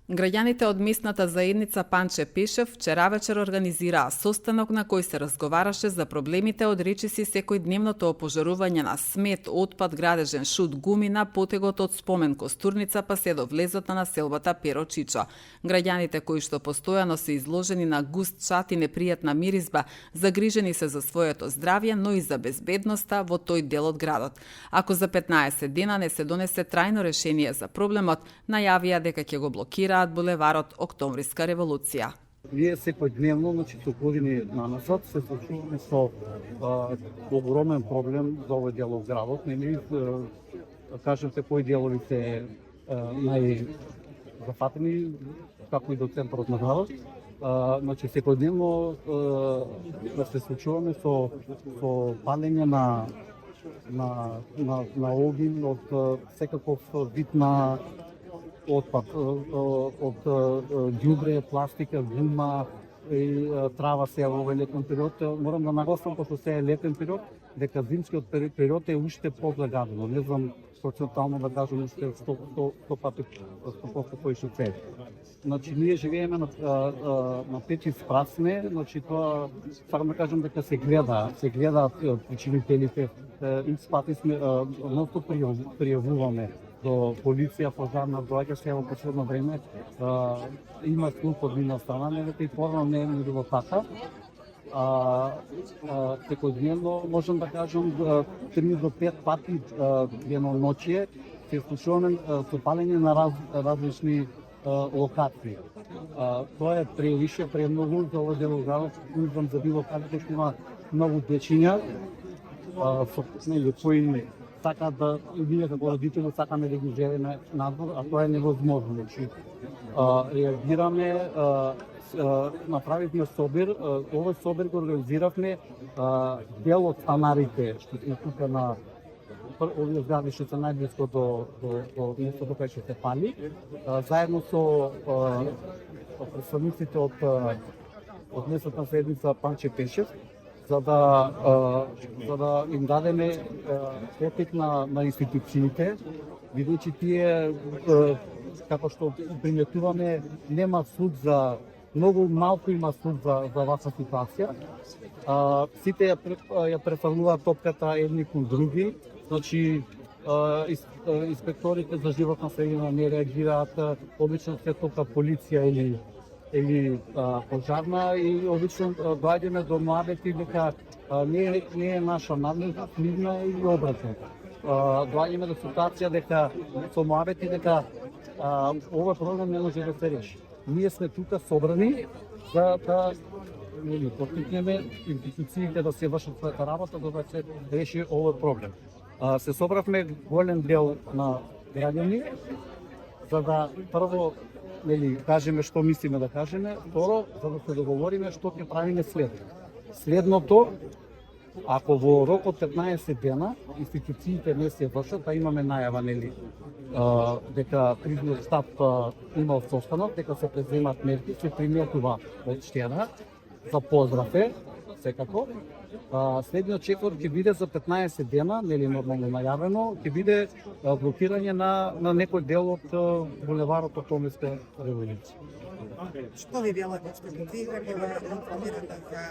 Граѓаните од местната заедница Панче Пешев вчера вечер организираа состанок на кој се разговараше за проблемите од речиси секојдневното опожарување на смет, отпад, градежен шут, гуми на потегот од спомен Костурница па се до влезот на населбата Перо Чичо. Граѓаните кои што постојано се изложени на густ чат и непријатна миризба, загрижени се за своето здравје, но и за безбедноста во тој дел од градот. Ако за 15 дена не се донесе трајно решение за проблемот, најавија дека ќе го блокираат булеварот Октомвриска револуција. Ние секојдневно, со години наназад, се случуваме со огромен проблем за овој дел од градот. Нели, кажете кои делови се најзафатени, како и до центарот на градот. Секојдневно се случуваме со палење на огин од секаков вид на отпад, од ѓубре, пластика, гума и трава се во овој летен период. Морам да нагласам, пошто се е летен период, дека зимскиот период е уште позагадено. Не знам процентално да кажам уште 100 пати поише цели. Ние живееме на пети спрасне, тоа сакам да кажам дека се гледаат причинителите. Икс пати сме носно пријавуваме до полиција, пожарна, доаѓа се во последно време. Има слух од нивна страна, и порано не е било така. Секојдневно можам да кажам 3 до 5 пати деноноќие се случуваме со палење на различни локации. Тоа е превише, премногу за овој дел од градот. Не знам за било каде што има многу дечиња кои сакаат да, ние како родители сакаме да ги живееме надвор, а тоа е невозможно. Реагираме, направивме собир, овој собир го организиравме дел од станарите што се тука на овие згради што се најблиско до местото кај што се пали, заедно со представниците од местната заедница Панче Пешев, за да им дадеме потик на институциите, бидејќи тие, како што приметуваме, нема суд за многу малку има суд за ваква ситуација. Сите ја префрлуваат топката едни кон други, инспекторите за животна средина не реагираат, обично се тока полиција или пожарна и обично доаѓаме до младите дека не е наша надлежност, нивна или обратно. Доаѓаме до ситуација дека со младите дека овој проблем не може да се реши. Ние сме тука собрани за да поттикнеме институциите да се вршат својата работа, за да се реши овој проблем. Се собравме голем дел на граѓани за да прво кажеме што мислиме да кажеме, второ за да се договориме што ќе правиме следно. Следното, ако во рок од 15 дена институциите не се вршат, а имаме најава дека кризниот штаб имал состанок, дека се преземат мерки, се приметува од штеда, за поздрав е, секако. Следниот чекор ќе биде за 15 дена, нормално најавено, ќе биде блокирање на некој дел од булеварот Октомвриска револуција. Што ви било, дека ви информирате за